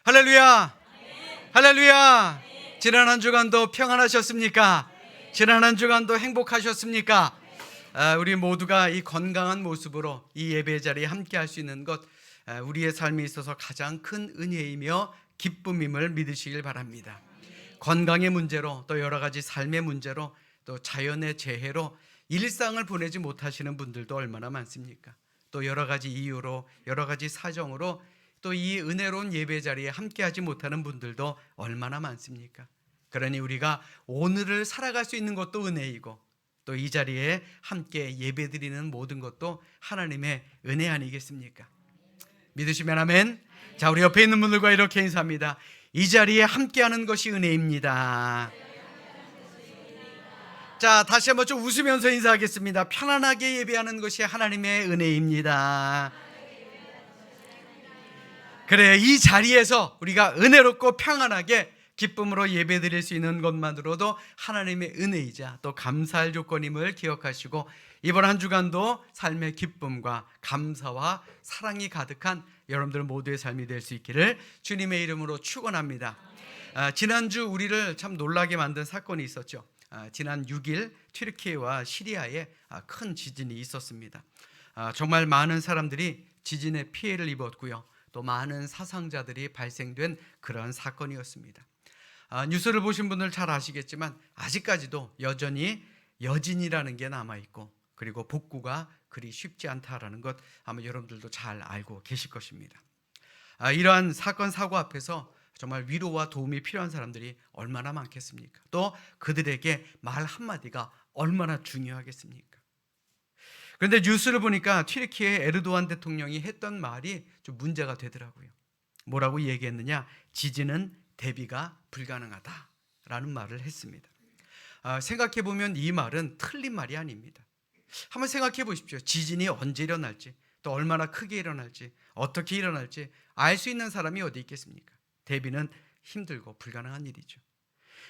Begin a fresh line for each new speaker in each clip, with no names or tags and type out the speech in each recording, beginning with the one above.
할렐루야! 할렐루야! 지난 한 주간도 평안하셨습니까? 지난 한 주간도 행복하셨습니까? 우리 모두가 이 건강한 모습으로 이 예배 자리에 함께 할 수 있는 것, 우리의 삶에 있어서 가장 큰 은혜이며 기쁨임을 믿으시길 바랍니다. 건강의 문제로, 또 여러 가지 삶의 문제로, 또 자연의 재해로 일상을 보내지 못하시는 분들도 얼마나 많습니까? 또 여러 가지 이유로, 여러 가지 사정으로 또 이 은혜로운 예배 자리에 함께하지 못하는 분들도 얼마나 많습니까? 그러니 우리가 오늘을 살아갈 수 있는 것도 은혜이고, 또 이 자리에 함께 예배드리는 모든 것도 하나님의 은혜 아니겠습니까? 믿으시면 아멘. 자, 우리 옆에 있는 분들과 이렇게 인사합니다. 이 자리에 함께하는 것이 은혜입니다. 자, 다시 한번 좀 웃으면서 인사하겠습니다. 편안하게 예배하는 것이 하나님의 은혜입니다. 그래, 이 자리에서 우리가 은혜롭고 평안하게 기쁨으로 예배드릴 수 있는 것만으로도 하나님의 은혜이자 또 감사할 조건임을 기억하시고, 이번 한 주간도 삶의 기쁨과 감사와 사랑이 가득한 여러분들 모두의 삶이 될 수 있기를 주님의 이름으로 축원합니다. 지난주 우리를 참 놀라게 만든 사건이 있었죠. 지난 6일 튀르키예와 시리아에 큰 지진이 있었습니다. 정말 많은 사람들이 지진의 피해를 입었고요, 또 많은 사상자들이 발생된 그런 사건이었습니다. 뉴스를 보신 분들 잘 아시겠지만 아직까지도 여전히 여진이라는 게 남아있고, 그리고 복구가 그리 쉽지 않다라는 것 아마 여러분들도 잘 알고 계실 것입니다. 이러한 사건 사고 앞에서 정말 위로와 도움이 필요한 사람들이 얼마나 많겠습니까? 또 그들에게 말 한마디가 얼마나 중요하겠습니까? 그런데 뉴스를 보니까 튀르키예 에르도안 대통령이 했던 말이 좀 문제가 되더라고요. 뭐라고 얘기했느냐? 지진은 대비가 불가능하다라는 말을 했습니다. 생각해보면 이 말은 틀린 말이 아닙니다. 한번 생각해 보십시오. 지진이 언제 일어날지, 또 얼마나 크게 일어날지, 어떻게 일어날지 알 수 있는 사람이 어디 있겠습니까? 대비는 힘들고 불가능한 일이죠.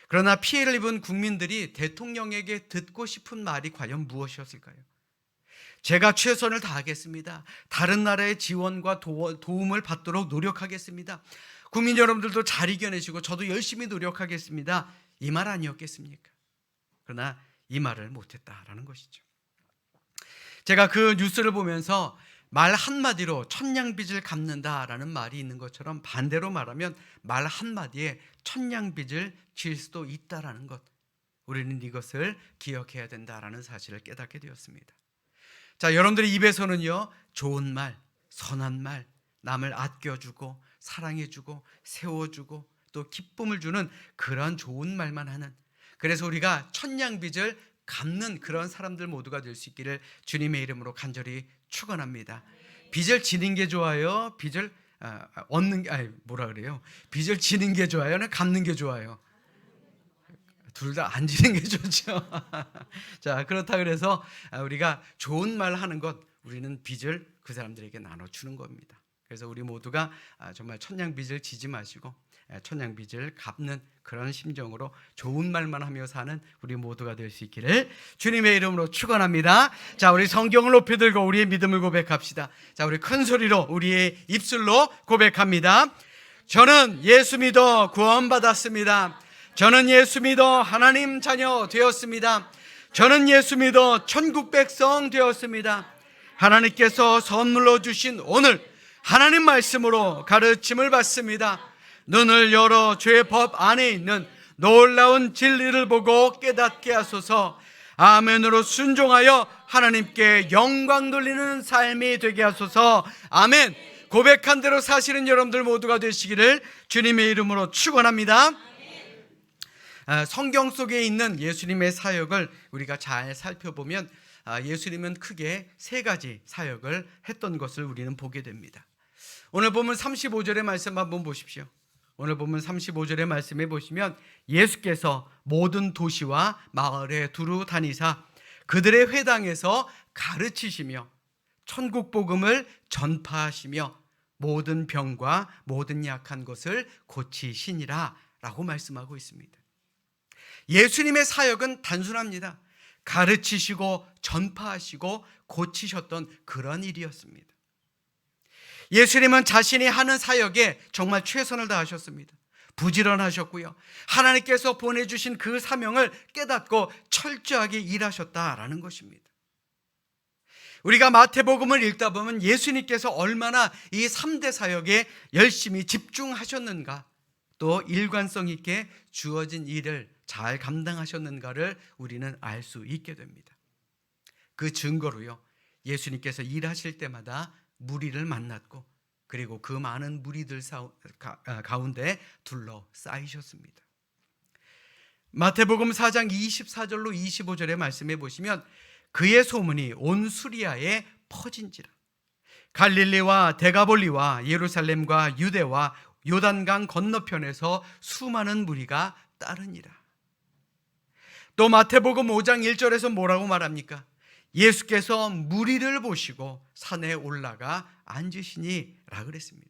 그러나 피해를 입은 국민들이 대통령에게 듣고 싶은 말이 과연 무엇이었을까요? 제가 최선을 다하겠습니다. 다른 나라의 지원과 도움을 받도록 노력하겠습니다. 국민 여러분들도 잘 이겨내시고 저도 열심히 노력하겠습니다. 이 말 아니었겠습니까? 그러나 이 말을 못했다라는 것이죠. 제가 그 뉴스를 보면서 말 한마디로 천냥빚을 갚는다라는 말이 있는 것처럼, 반대로 말하면 말 한마디에 천냥빚을 질 수도 있다라는 것, 우리는 이것을 기억해야 된다라는 사실을 깨닫게 되었습니다. 자, 여러분들의 입에서는요, 좋은 말, 선한 말, 남을 아껴주고 사랑해주고 세워주고 또 기쁨을 주는 그런 좋은 말만 하는, 그래서 우리가 천냥빚을 갚는 그런 사람들 모두가 될 수 있기를 주님의 이름으로 간절히 축원합니다. 빚을 지는 게 좋아요? 빚을 얻는 게, 빚을 지는 게 좋아요? 갚는 게 좋아요? 둘 다 안 지는 게 좋죠. 자, 그렇다 그래서 우리가 좋은 말 하는 것, 우리는 빚을 그 사람들에게 나눠주는 겁니다. 그래서 우리 모두가 정말 천냥빚을 지지 마시고 천냥빚을 갚는 그런 심정으로 좋은 말만 하며 사는 우리 모두가 될 수 있기를 주님의 이름으로 축원합니다. 자, 우리 성경을 높이 들고 우리의 믿음을 고백합시다. 자, 우리 큰 소리로 우리의 입술로 고백합니다. 저는 예수 믿어 구원받았습니다. 저는 예수 믿어 하나님 자녀 되었습니다. 저는 예수 믿어 천국 백성 되었습니다. 하나님께서 선물로 주신 오늘 하나님 말씀으로 가르침을 받습니다. 눈을 열어 죄의 법 안에 있는 놀라운 진리를 보고 깨닫게 하소서. 아멘으로 순종하여 하나님께 영광 돌리는 삶이 되게 하소서. 아멘. 고백한 대로 사시는 여러분들 모두가 되시기를 주님의 이름으로 축원합니다. 성경 속에 있는 예수님의 사역을 우리가 잘 살펴보면 예수님은 크게 세 가지 사역을 했던 것을 우리는 보게 됩니다. 오늘 보면 35절의 말씀 한번 보십시오. 오늘 보면 35절의 말씀에 보시면 예수께서 모든 도시와 마을에 두루 다니사 그들의 회당에서 가르치시며 천국 복음을 전파하시며 모든 병과 모든 약한 것을 고치시니라 라고 말씀하고 있습니다. 예수님의 사역은 단순합니다. 가르치시고 전파하시고 고치셨던 그런 일이었습니다. 예수님은 자신이 하는 사역에 정말 최선을 다하셨습니다. 부지런하셨고요. 하나님께서 보내주신 그 사명을 깨닫고 철저하게 일하셨다라는 것입니다. 우리가 마태복음을 읽다 보면 예수님께서 얼마나 이 3대 사역에 열심히 집중하셨는가, 또 일관성 있게 주어진 일을 잘 감당하셨는가를 우리는 알 수 있게 됩니다. 그 증거로요, 예수님께서 일하실 때마다 무리를 만났고, 그리고 그 많은 무리들 가운데 둘러싸이셨습니다. 마태복음 4장 24절로 25절의 말씀에 보시면 그의 소문이 온 수리아에 퍼진지라 갈릴리와 데가볼리와 예루살렘과 유대와 요단강 건너편에서 수많은 무리가 따르니라. 또 마태복음 5장 1절에서 뭐라고 말합니까? 예수께서 무리를 보시고 산에 올라가 앉으시니 라 그랬습니다.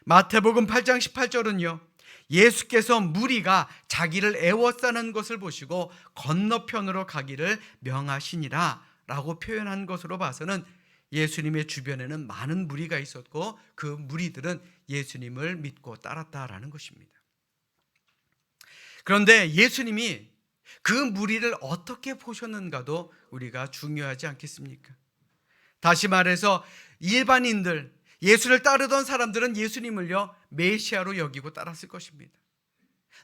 마태복음 8장 18절은요, 예수께서 무리가 자기를 애워싸는 것을 보시고 건너편으로 가기를 명하시니라 라고 표현한 것으로 봐서는 예수님의 주변에는 많은 무리가 있었고 그 무리들은 예수님을 믿고 따랐다라는 것입니다. 그런데 예수님이 그 무리를 어떻게 보셨는가도 우리가 중요하지 않겠습니까? 다시 말해서 일반인들, 예수를 따르던 사람들은 예수님을요 메시아로 여기고 따랐을 것입니다.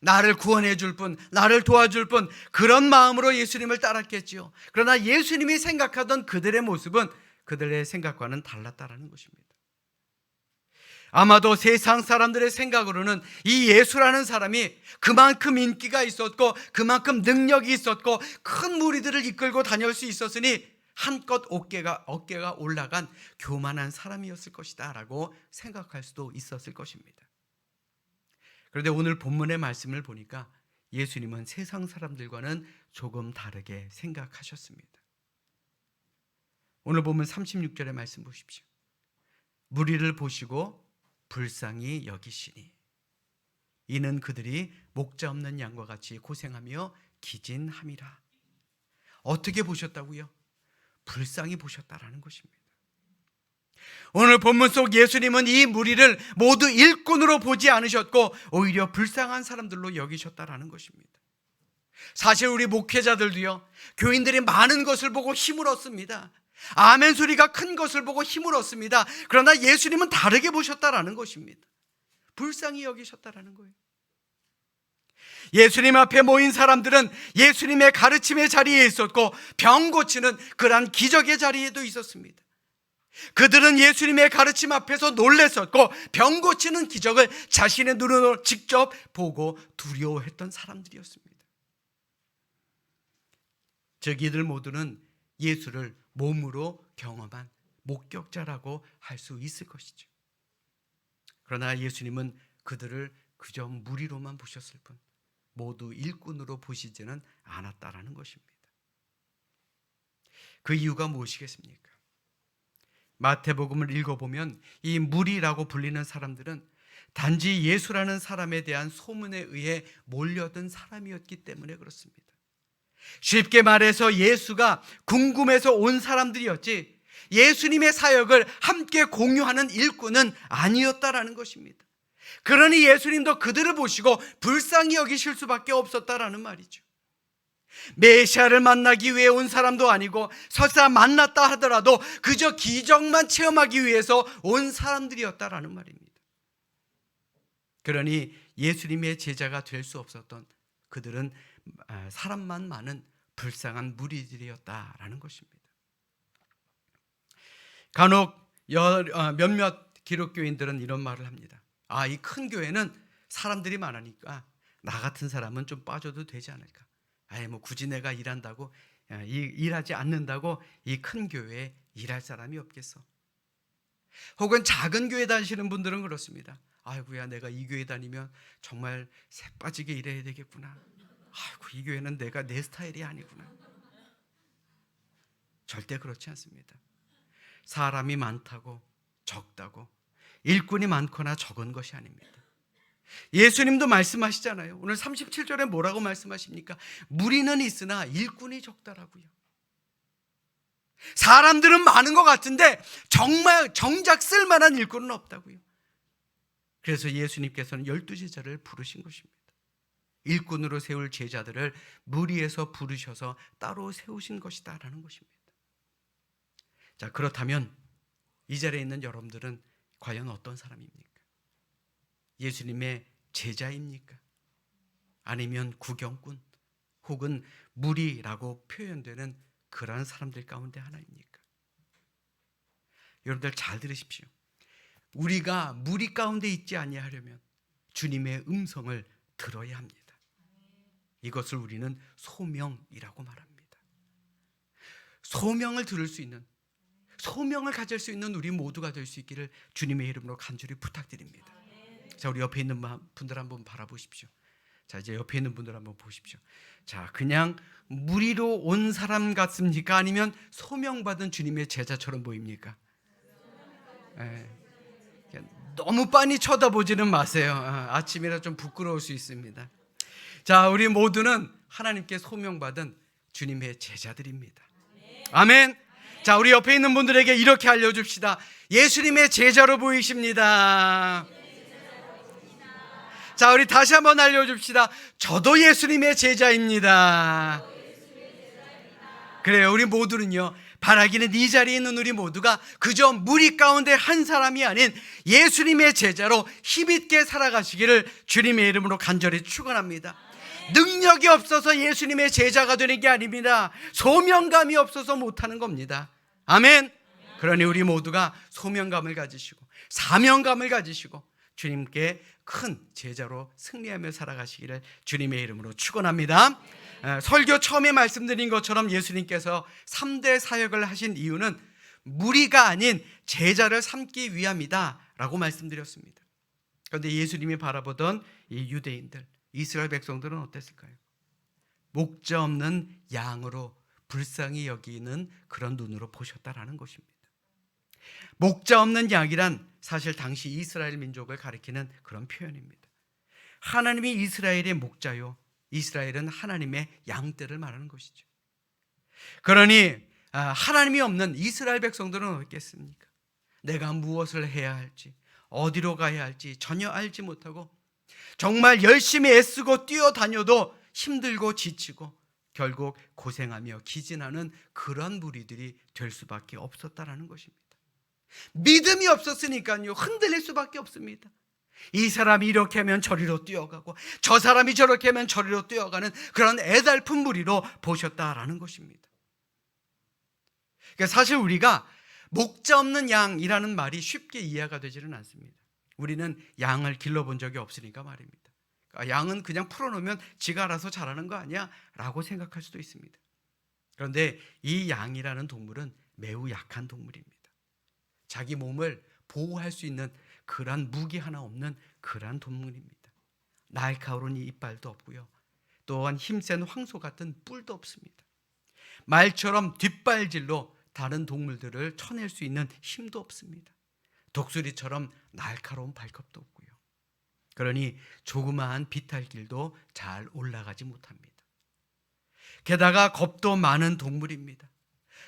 나를 구원해 줄 분, 나를 도와줄 분, 그런 마음으로 예수님을 따랐겠지요. 그러나 예수님이 생각하던 그들의 모습은 그들의 생각과는 달랐다라는 것입니다. 아마도 세상 사람들의 생각으로는 이 예수라는 사람이 그만큼 인기가 있었고 그만큼 능력이 있었고 큰 무리들을 이끌고 다닐 수 있었으니 한껏 어깨가 올라간 교만한 사람이었을 것이다 라고 생각할 수도 있었을 것입니다. 그런데 오늘 본문의 말씀을 보니까 예수님은 세상 사람들과는 조금 다르게 생각하셨습니다. 오늘 보면 36절의 말씀 보십시오. 무리를 보시고 불쌍히 여기시니 이는 그들이 목자 없는 양과 같이 고생하며 기진함이라. 어떻게 보셨다고요? 불쌍히 보셨다라는 것입니다. 오늘 본문 속 예수님은 이 무리를 모두 일꾼으로 보지 않으셨고 오히려 불쌍한 사람들로 여기셨다라는 것입니다. 사실 우리 목회자들도요, 교인들이 많은 것을 보고 힘을 얻습니다. 아멘 소리가 큰 것을 보고 힘을 얻습니다. 그러나 예수님은 다르게 보셨다라는 것입니다. 불쌍히 여기셨다라는 거예요. 예수님 앞에 모인 사람들은 예수님의 가르침의 자리에 있었고 병 고치는 그러한 기적의 자리에도 있었습니다. 그들은 예수님의 가르침 앞에서 놀랬었고 병 고치는 기적을 자신의 눈으로 직접 보고 두려워했던 사람들이었습니다. 즉 이들 모두는 예수를 몸으로 경험한 목격자라고 할 수 있을 것이죠. 그러나 예수님은 그들을 그저 무리로만 보셨을 뿐 모두 일꾼으로 보시지는 않았다라는 것입니다. 그 이유가 무엇이겠습니까? 마태복음을 읽어보면 이 무리라고 불리는 사람들은 단지 예수라는 사람에 대한 소문에 의해 몰려든 사람이었기 때문에 그렇습니다. 쉽게 말해서 예수가 궁금해서 온 사람들이었지 예수님의 사역을 함께 공유하는 일꾼은 아니었다라는 것입니다. 그러니 예수님도 그들을 보시고 불쌍히 여기실 수밖에 없었다라는 말이죠. 메시아를 만나기 위해 온 사람도 아니고 설사 만났다 하더라도 그저 기적만 체험하기 위해서 온 사람들이었다라는 말입니다. 그러니 예수님의 제자가 될 수 없었던 그들은 사람만 많은 불쌍한 무리들이었다라는 것입니다. 간혹 몇몇 기독교인들은 이런 말을 합니다. 이 큰 교회는 사람들이 많으니까 나 같은 사람은 좀 빠져도 되지 않을까. 굳이 내가 일한다고 일하지 않는다고 이 큰 교회에 일할 사람이 없겠어. 혹은 작은 교회 다니시는 분들은 그렇습니다. 아이고야, 내가 이 교회 다니면 정말 새 빠지게 일해야 되겠구나. 이 교회는 내 스타일이 아니구나. 절대 그렇지 않습니다. 사람이 많다고 적다고 일꾼이 많거나 적은 것이 아닙니다. 예수님도 말씀하시잖아요. 오늘 37절에 뭐라고 말씀하십니까? 무리는 있으나 일꾼이 적다라고요. 사람들은 많은 것 같은데 정말 정작 쓸만한 일꾼은 없다고요. 그래서 예수님께서는 12제자를 부르신 것입니다. 일꾼으로 세울 제자들을 무리에서 부르셔서 따로 세우신 것이다 라는 것입니다. 자, 그렇다면 이 자리에 있는 여러분들은 과연 어떤 사람입니까? 예수님의 제자입니까? 아니면 구경꾼 혹은 무리라고 표현되는 그러한 사람들 가운데 하나입니까? 여러분들 잘 들으십시오. 우리가 무리 가운데 있지 아니하려면 주님의 음성을 들어야 합니다. 이것을 우리는 소명이라고 말합니다. 소명을 들을 수 있는, 소명을 가질 수 있는 우리 모두가 될 수 있기를 주님의 이름으로 간절히 부탁드립니다. 자, 우리 옆에 있는 분들 한번 바라보십시오. 자, 이제 옆에 있는 분들 한번 보십시오. 자, 그냥 무리로 온 사람 같습니까? 아니면 소명받은 주님의 제자처럼 보입니까? 너무 빤히 쳐다보지는 마세요. 아침이라 좀 부끄러울 수 있습니다. 자, 우리 모두는 하나님께 소명받은 주님의 제자들입니다. 아멘. 자, 우리 옆에 있는 분들에게 이렇게 알려줍시다. 예수님의 제자로 보이십니다. 자, 우리 다시 한번 알려줍시다. 저도 예수님의 제자입니다. 그래요. 우리 모두는요, 바라기는 이 자리에 있는 우리 모두가 그저 무리 가운데 한 사람이 아닌 예수님의 제자로 힘있게 살아가시기를 주님의 이름으로 간절히 축원합니다. 능력이 없어서 예수님의 제자가 되는 게 아닙니다. 소명감이 없어서 못하는 겁니다. 아멘. 그러니 우리 모두가 소명감을 가지시고 사명감을 가지시고 주님께 큰 제자로 승리하며 살아가시기를 주님의 이름으로 축원합니다. 설교 처음에 말씀드린 것처럼 예수님께서 3대 사역을 하신 이유는 무리가 아닌 제자를 삼기 위함이다 라고 말씀드렸습니다. 그런데 예수님이 바라보던 이 유대인들, 이스라엘 백성들은 어땠을까요? 목자 없는 양으로 불쌍히 여기는 그런 눈으로 보셨다라는 것입니다. 목자 없는 양이란 사실 당시 이스라엘 민족을 가리키는 그런 표현입니다. 하나님이 이스라엘의 목자요, 이스라엘은 하나님의 양떼를 말하는 것이죠. 그러니 하나님이 없는 이스라엘 백성들은 어떻겠습니까? 내가 무엇을 해야 할지, 어디로 가야 할지 전혀 알지 못하고 정말 열심히 애쓰고 뛰어다녀도 힘들고 지치고 결국 고생하며 기진하는 그런 무리들이 될 수밖에 없었다라는 것입니다. 믿음이 없었으니까요, 흔들릴 수밖에 없습니다. 이 사람이 이렇게 하면 저리로 뛰어가고 저 사람이 저렇게 하면 저리로 뛰어가는 그런 애달픈 무리로 보셨다라는 것입니다. 그러니까 사실 우리가 목자 없는 양이라는 말이 쉽게 이해가 되지는 않습니다. 우리는 양을 길러본 적이 없으니까 말입니다. 양은 그냥 풀어놓으면 지가 알아서 자라는 거 아니야? 라고 생각할 수도 있습니다. 그런데 이 양이라는 동물은 매우 약한 동물입니다. 자기 몸을 보호할 수 있는 그러한 무기 하나 없는 그러한 동물입니다. 날카로운 이빨도 없고요, 또한 힘센 황소 같은 뿔도 없습니다. 말처럼 뒷발질로 다른 동물들을 쳐낼 수 있는 힘도 없습니다. 독수리처럼 날카로운 발톱도 없고요. 그러니 조그마한 비탈길도 잘 올라가지 못합니다. 게다가 겁도 많은 동물입니다.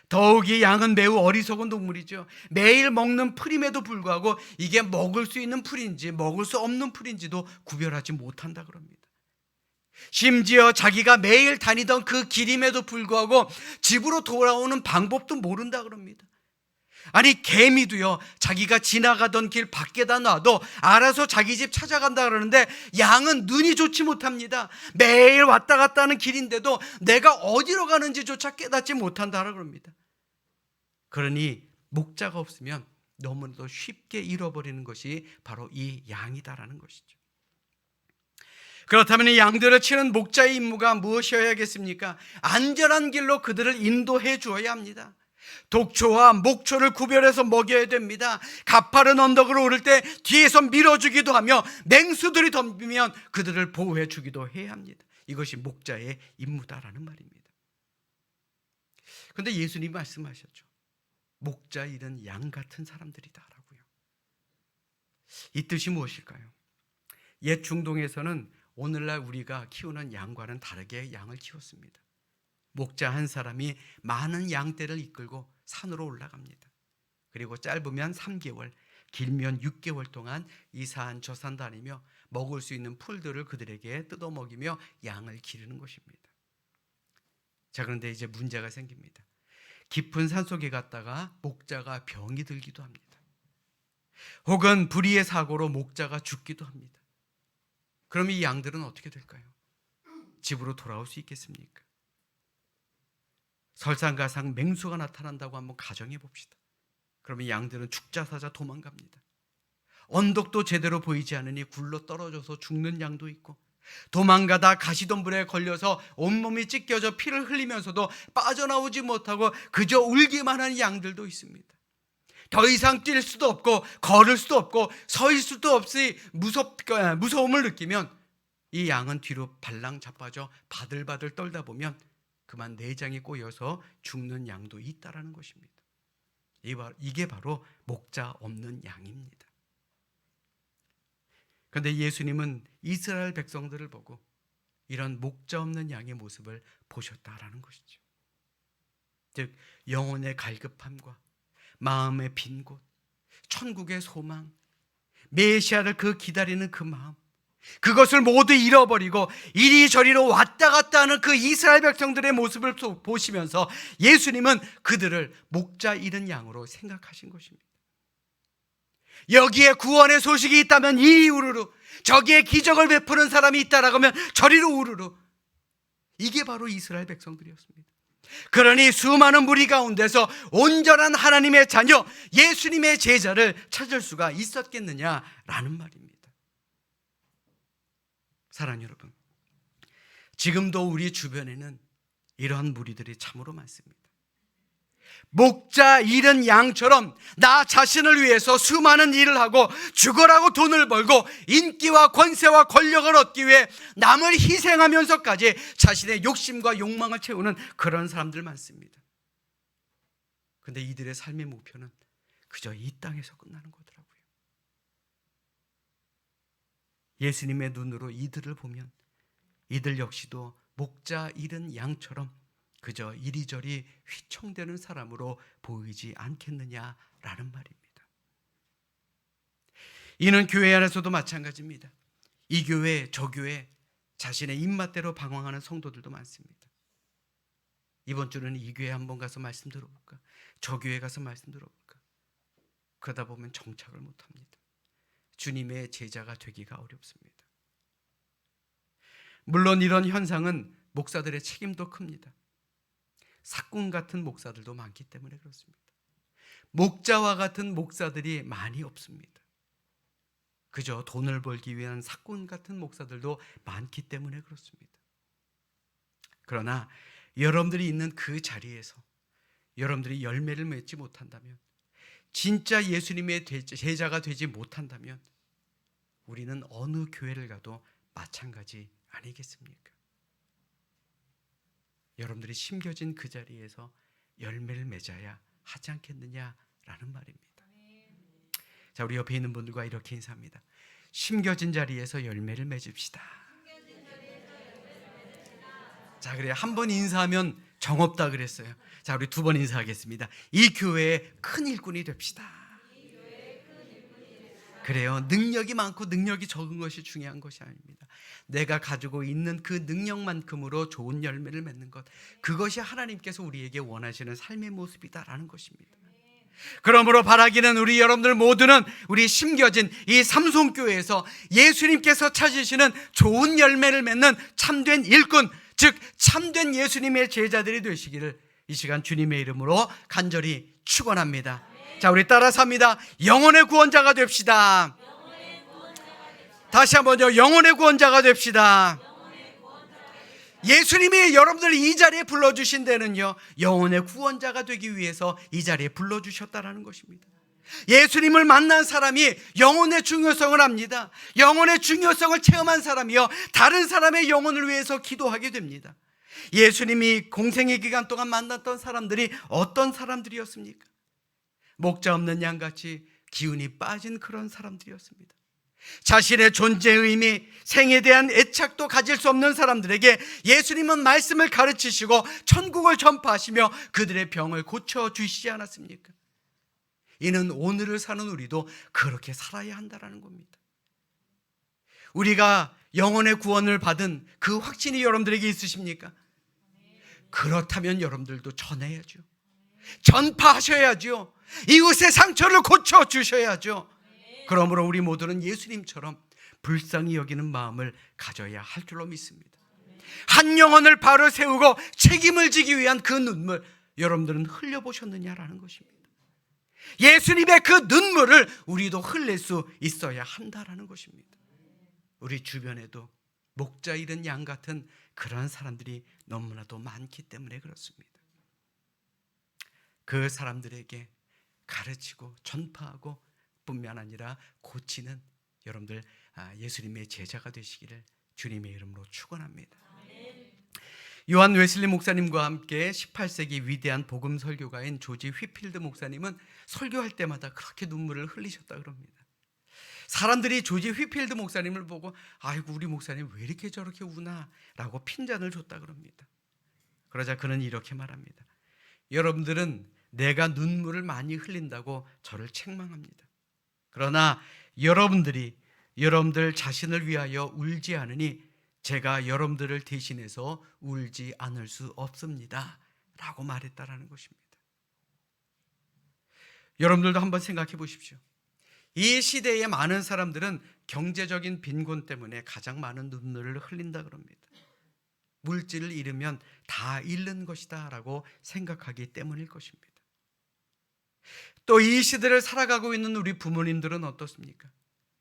더욱이 양은 매우 어리석은 동물이죠. 매일 먹는 풀임에도 불구하고 이게 먹을 수 있는 풀인지 먹을 수 없는 풀인지도 구별하지 못한다 그럽니다. 심지어 자기가 매일 다니던 그 길임에도 불구하고 집으로 돌아오는 방법도 모른다 그럽니다. 아니, 개미도요, 자기가 지나가던 길 밖에다 놔도 알아서 자기 집 찾아간다 그러는데 양은 눈이 좋지 못합니다. 매일 왔다 갔다 하는 길인데도 내가 어디로 가는지조차 깨닫지 못한다 그럽니다. 그러니 목자가 없으면 너무나도 쉽게 잃어버리는 것이 바로 이 양이다라는 것이죠. 그렇다면 이 양들을 치는 목자의 임무가 무엇이어야겠습니까? 안전한 길로 그들을 인도해 주어야 합니다. 독초와 목초를 구별해서 먹여야 됩니다. 가파른 언덕을 오를 때 뒤에서 밀어주기도 하며 맹수들이 덤비면 그들을 보호해 주기도 해야 합니다. 이것이 목자의 임무다라는 말입니다. 그런데 예수님이 말씀하셨죠. 목자 일은 양 같은 사람들이다 라고요. 이 뜻이 무엇일까요? 옛 중동에서는 오늘날 우리가 키우는 양과는 다르게 양을 키웠습니다. 목자 한 사람이 많은 양떼를 이끌고 산으로 올라갑니다. 그리고 짧으면 3개월, 길면 6개월 동안 이 산 저 산 다니며 먹을 수 있는 풀들을 그들에게 뜯어 먹이며 양을 기르는 것입니다. 자, 그런데 이제 문제가 생깁니다. 깊은 산속에 갔다가 목자가 병이 들기도 합니다. 혹은 불의의 사고로 목자가 죽기도 합니다. 그럼 이 양들은 어떻게 될까요? 집으로 돌아올 수 있겠습니까? 설상가상 맹수가 나타난다고 한번 가정해 봅시다. 그러면 양들은 죽자사자 도망갑니다. 언덕도 제대로 보이지 않으니 굴러 떨어져서 죽는 양도 있고, 도망가다 가시덤불에 걸려서 온몸이 찢겨져 피를 흘리면서도 빠져나오지 못하고 그저 울기만 하는 양들도 있습니다. 더 이상 뛸 수도 없고 걸을 수도 없고 서 있을 수도 없이 무서움을 느끼면 이 양은 뒤로 발랑 자빠져 바들바들 떨다 보면 그만 내장이 꼬여서 죽는 양도 있다라는 것입니다. 이게 바로 목자 없는 양입니다. 그런데 예수님은 이스라엘 백성들을 보고 이런 목자 없는 양의 모습을 보셨다라는 것이죠. 즉 영혼의 갈급함과 마음의 빈 곳, 천국의 소망, 메시아를 기다리는 그 마음, 그것을 모두 잃어버리고 이리저리로 왔다 갔다 하는 그 이스라엘 백성들의 모습을 보시면서 예수님은 그들을 목자 잃은 양으로 생각하신 것입니다. 여기에 구원의 소식이 있다면 이리 우르르, 저기에 기적을 베푸는 사람이 있다라고 하면 저리로 우르르. 이게 바로 이스라엘 백성들이었습니다. 그러니 수많은 무리 가운데서 온전한 하나님의 자녀, 예수님의 제자를 찾을 수가 있었겠느냐라는 말입니다. 사랑하는 여러분, 지금도 우리 주변에는 이러한 무리들이 참으로 많습니다. 목자 잃은 양처럼 나 자신을 위해서 수많은 일을 하고 죽어라고 돈을 벌고 인기와 권세와 권력을 얻기 위해 남을 희생하면서까지 자신의 욕심과 욕망을 채우는 그런 사람들 많습니다. 그런데 이들의 삶의 목표는 그저 이 땅에서 끝나는 거더라고요. 예수님의 눈으로 이들을 보면 이들 역시도 목자 잃은 양처럼 그저 이리저리 휘청대는 사람으로 보이지 않겠느냐라는 말입니다. 이는 교회 안에서도 마찬가지입니다. 이 교회, 저 교회, 자신의 입맛대로 방황하는 성도들도 많습니다. 이번 주는 이 교회 한번 가서 말씀 들어볼까? 저 교회 가서 말씀 들어볼까? 그러다 보면 정착을 못합니다. 주님의 제자가 되기가 어렵습니다. 물론 이런 현상은 목사들의 책임도 큽니다. 사꾼 같은 목사들도 많기 때문에 그렇습니다. 목자와 같은 목사들이 많이 없습니다. 그저 돈을 벌기 위한 사꾼 같은 목사들도 많기 때문에 그렇습니다. 그러나 여러분들이 있는 그 자리에서 여러분들이 열매를 맺지 못한다면, 진짜 예수님의 제자가 되지 못한다면 우리는 어느 교회를 가도 마찬가지 아니겠습니까? 여러분들이 심겨진 그 자리에서 열매를 맺어야 하지 않겠느냐라는 말입니다. 자, 우리 옆에 있는 분들과 이렇게 인사합니다. 심겨진 자리에서 열매를 맺읍시다. 자, 그래 한 번 인사하면 정없다 그랬어요. 자, 우리 두 번 인사하겠습니다. 이 교회의 큰 일꾼이 됩시다. 그래요. 능력이 많고 능력이 적은 것이 중요한 것이 아닙니다. 내가 가지고 있는 그 능력만큼으로 좋은 열매를 맺는 것, 그것이 하나님께서 우리에게 원하시는 삶의 모습이다라는 것입니다. 그러므로 바라기는 우리 여러분들 모두는 우리 심겨진 이 삼손교회에서 예수님께서 찾으시는 좋은 열매를 맺는 참된 일꾼, 즉 참된 예수님의 제자들이 되시기를 이 시간 주님의 이름으로 간절히 축원합니다. 자, 우리 따라서 합니다. 영혼의 구원자가 됩시다. 다시 한번요. 영혼의 구원자가 됩시다. 예수님이 여러분들을 이 자리에 불러주신 데는요, 영혼의 구원자가 되기 위해서 이 자리에 불러주셨다는 것입니다. 예수님을 만난 사람이 영혼의 중요성을 압니다. 영혼의 중요성을 체험한 사람이요, 다른 사람의 영혼을 위해서 기도하게 됩니다. 예수님이 공생의 기간 동안 만났던 사람들이 어떤 사람들이었습니까? 목자 없는 양같이 기운이 빠진 그런 사람들이었습니다. 자신의 존재의 의미, 생에 대한 애착도 가질 수 없는 사람들에게 예수님은 말씀을 가르치시고 천국을 전파하시며 그들의 병을 고쳐주시지 않았습니까? 이는 오늘을 사는 우리도 그렇게 살아야 한다는 겁니다. 우리가 영혼의 구원을 받은 그 확신이 여러분들에게 있으십니까? 그렇다면 여러분들도 전해야죠. 전파하셔야죠. 이웃의 상처를 고쳐주셔야죠. 그러므로 우리 모두는 예수님처럼 불쌍히 여기는 마음을 가져야 할 줄로 믿습니다. 한 영혼을 바로 세우고 책임을 지기 위한 그 눈물, 여러분들은 흘려보셨느냐라는 것입니다. 예수님의 그 눈물을 우리도 흘릴 수 있어야 한다라는 것입니다. 우리 주변에도 목자 잃은 양 같은 그러한 사람들이 너무나도 많기 때문에 그렇습니다. 그 사람들에게 가르치고 전파하고 뿐만 아니라 고치는 여러분들 예수님의 제자가 되시기를 주님의 이름으로 축원합니다. 요한 웨슬리 목사님과 함께 18세기 위대한 복음 설교가인 조지 휘필드 목사님은 설교할 때마다 그렇게 눈물을 흘리셨다 그럽니다. 사람들이 조지 휘필드 목사님을 보고 아이고 우리 목사님 왜 이렇게 저렇게 우나 라고 핀잔을 줬다 그럽니다. 그러자 그는 이렇게 말합니다. 여러분들은 내가 눈물을 많이 흘린다고 저를 책망합니다. 그러나 여러분들 자신을 위하여 울지 않으니 제가 여러분들을 대신해서 울지 않을 수 없습니다 라고 말했다라는 것입니다. 여러분들도 한번 생각해 보십시오. 이 시대의 많은 사람들은 경제적인 빈곤 때문에 가장 많은 눈물을 흘린다 그럽니다. 물질을 잃으면 다 잃는 것이다 라고 생각하기 때문일 것입니다. 또 이 시대를 살아가고 있는 우리 부모님들은 어떻습니까?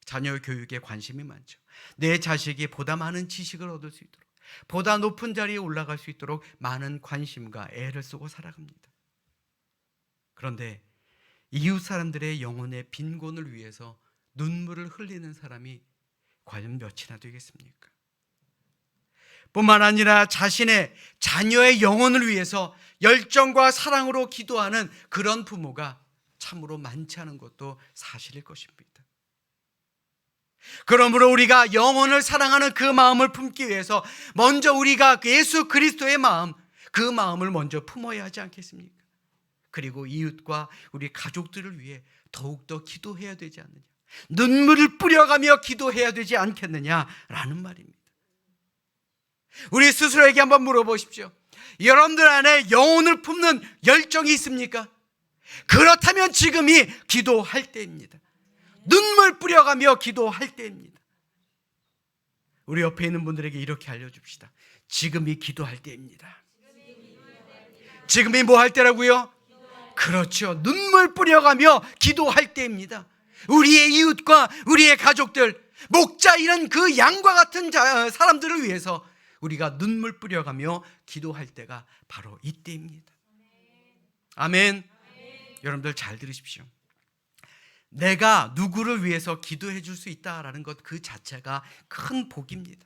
자녀 교육에 관심이 많죠. 내 자식이 보다 많은 지식을 얻을 수 있도록, 보다 높은 자리에 올라갈 수 있도록 많은 관심과 애를 쓰고 살아갑니다. 그런데 이웃 사람들의 영혼의 빈곤을 위해서 눈물을 흘리는 사람이 과연 몇이나 되겠습니까? 뿐만 아니라 자신의 자녀의 영혼을 위해서 열정과 사랑으로 기도하는 그런 부모가 참으로 많지 않은 것도 사실일 것입니다. 그러므로 우리가 영혼을 사랑하는 그 마음을 품기 위해서 먼저 우리가 예수 그리스도의 마음, 그 마음을 먼저 품어야 하지 않겠습니까? 그리고 이웃과 우리 가족들을 위해 더욱더 기도해야 되지 않느냐, 눈물을 뿌려가며 기도해야 되지 않겠느냐라는 말입니다. 우리 스스로에게 한번 물어보십시오. 여러분들 안에 영혼을 품는 열정이 있습니까? 그렇다면 지금이 기도할 때입니다. 눈물 뿌려가며 기도할 때입니다. 우리 옆에 있는 분들에게 이렇게 알려줍시다. 지금이 기도할 때입니다. 지금이 뭐 할 때라고요? 그렇죠. 눈물 뿌려가며 기도할 때입니다. 우리의 이웃과 우리의 가족들, 목자 이런 그 양과 같은 사람들을 위해서 우리가 눈물 뿌려가며 기도할 때가 바로 이때입니다. 아멘. 여러분들 잘 들으십시오. 내가 누구를 위해서 기도해 줄 수 있다라는 것 그 자체가 큰 복입니다.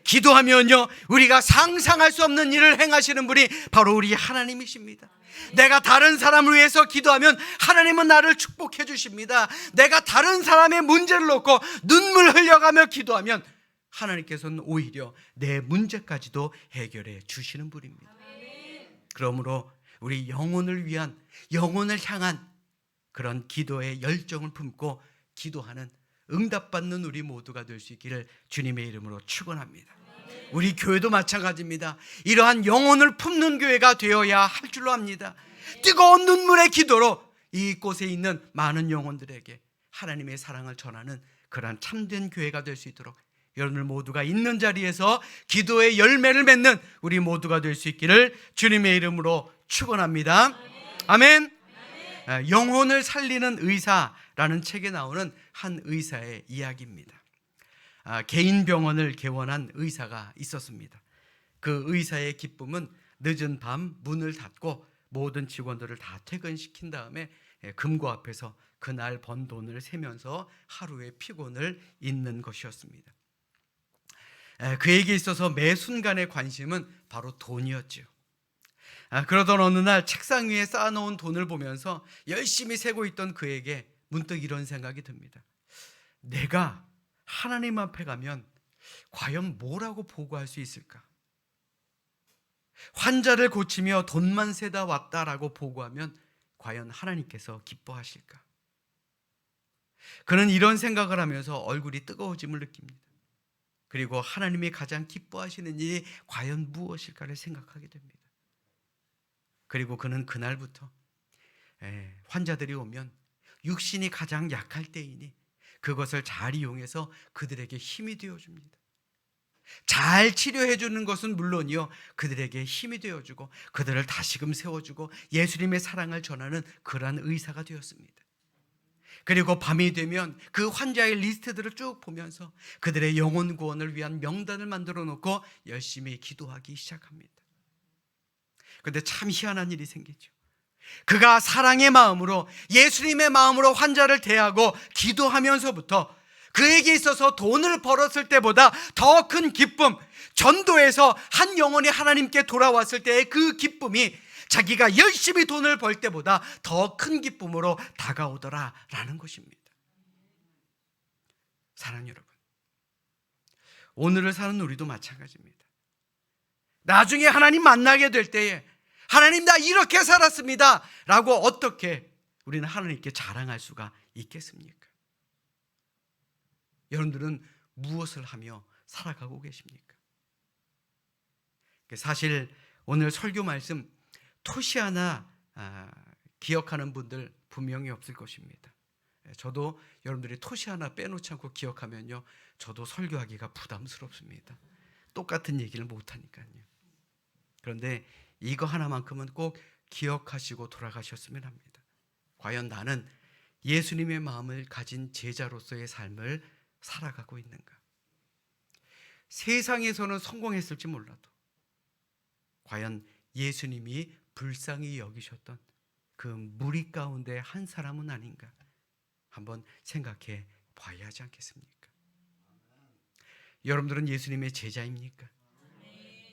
기도하면요, 우리가 상상할 수 없는 일을 행하시는 분이 바로 우리 하나님이십니다. 내가 다른 사람을 위해서 기도하면 하나님은 나를 축복해 주십니다. 내가 다른 사람의 문제를 놓고 눈물 흘려가며 기도하면 하나님께서는 오히려 내 문제까지도 해결해 주시는 분입니다. 그러므로 우리 영혼을 위한, 영혼을 향한 그런 기도의 열정을 품고 기도하는, 응답받는 우리 모두가 될 수 있기를 주님의 이름으로 축원합니다. 우리 교회도 마찬가지입니다. 이러한 영혼을 품는 교회가 되어야 할 줄로 압니다. 뜨거운 눈물의 기도로 이곳에 있는 많은 영혼들에게 하나님의 사랑을 전하는 그러한 참된 교회가 될 수 있도록 여러분들 모두가 있는 자리에서 기도의 열매를 맺는 우리 모두가 될 수 있기를 주님의 이름으로 축원합니다. 아멘. 영혼을 살리는 의사라는 책에 나오는 한 의사의 이야기입니다. 개인 병원을 개원한 의사가 있었습니다. 그 의사의 기쁨은 늦은 밤 문을 닫고 모든 직원들을 다 퇴근시킨 다음에 금고 앞에서 그날 번 돈을 세면서 하루의 피곤을 잊는 것이었습니다. 그에게 있어서 매 순간의 관심은 바로 돈이었죠. 그러던 어느 날 책상 위에 쌓아놓은 돈을 보면서 열심히 세고 있던 그에게 문득 이런 생각이 듭니다. 내가 하나님 앞에 가면 과연 뭐라고 보고할 수 있을까? 환자를 고치며 돈만 세다 왔다라고 보고하면 과연 하나님께서 기뻐하실까? 그는 이런 생각을 하면서 얼굴이 뜨거워짐을 느낍니다. 그리고 하나님이 가장 기뻐하시는 일이 과연 무엇일까를 생각하게 됩니다. 그리고 그는 그날부터 환자들이 오면 육신이 가장 약할 때이니 그것을 잘 이용해서 그들에게 힘이 되어줍니다. 잘 치료해 주는 것은 물론이요, 그들에게 힘이 되어주고 그들을 다시금 세워주고 예수님의 사랑을 전하는 그러한 의사가 되었습니다. 그리고 밤이 되면 그 환자의 리스트들을 쭉 보면서 그들의 영혼 구원을 위한 명단을 만들어 놓고 열심히 기도하기 시작합니다. 그런데 참 희한한 일이 생기죠. 그가 사랑의 마음으로, 예수님의 마음으로 환자를 대하고 기도하면서부터 그에게 있어서 돈을 벌었을 때보다 더 큰 기쁨, 전도에서 한 영혼이 하나님께 돌아왔을 때의 그 기쁨이 자기가 열심히 돈을 벌 때보다 더 큰 기쁨으로 다가오더라라는 것입니다. 사랑하는 여러분, 오늘을 사는 우리도 마찬가지입니다. 나중에 하나님 만나게 될 때에 하나님 나 이렇게 살았습니다 라고 어떻게 우리는 하나님께 자랑할 수가 있겠습니까? 여러분들은 무엇을 하며 살아가고 계십니까? 사실 오늘 설교 말씀 토시 하나 기억하는 분들 분명히 없을 것입니다. 저도 여러분들이 토시 하나 빼놓지 않고 기억하면요, 저도 설교하기가 부담스럽습니다. 똑같은 얘기를 못하니까요. 그런데 이거 하나만큼은 꼭 기억하시고 돌아가셨으면 합니다. 과연 나는 예수님의 마음을 가진 제자로서의 삶을 살아가고 있는가? 세상에서는 성공했을지 몰라도 과연 예수님이 불쌍히 여기셨던 그 무리 가운데 한 사람은 아닌가 한번 생각해 봐야 하지 않겠습니까? 여러분들은 예수님의 제자입니까?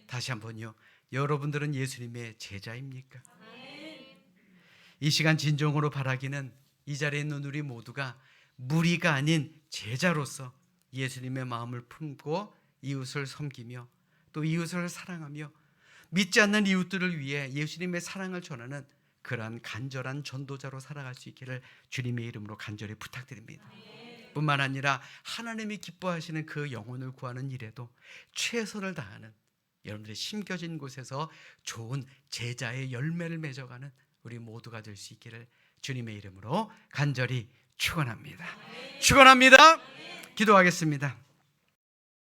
다시 한번요, 여러분들은 예수님의 제자입니까? 이 시간 진정으로 바라기는 이 자리에 있는 우리 모두가 무리가 아닌 제자로서 예수님의 마음을 품고 이웃을 섬기며 또 이웃을 사랑하며 믿지 않는 이웃들을 위해 예수님의 사랑을 전하는 그러한 간절한 전도자로 살아갈 수 있기를 주님의 이름으로 간절히 부탁드립니다. 뿐만 아니라 하나님이 기뻐하시는 그 영혼을 구하는 일에도 최선을 다하는, 여러분들이 심겨진 곳에서 좋은 제자의 열매를 맺어가는 우리 모두가 될 수 있기를 주님의 이름으로 간절히 축원합니다. 축원합니다. 기도하겠습니다.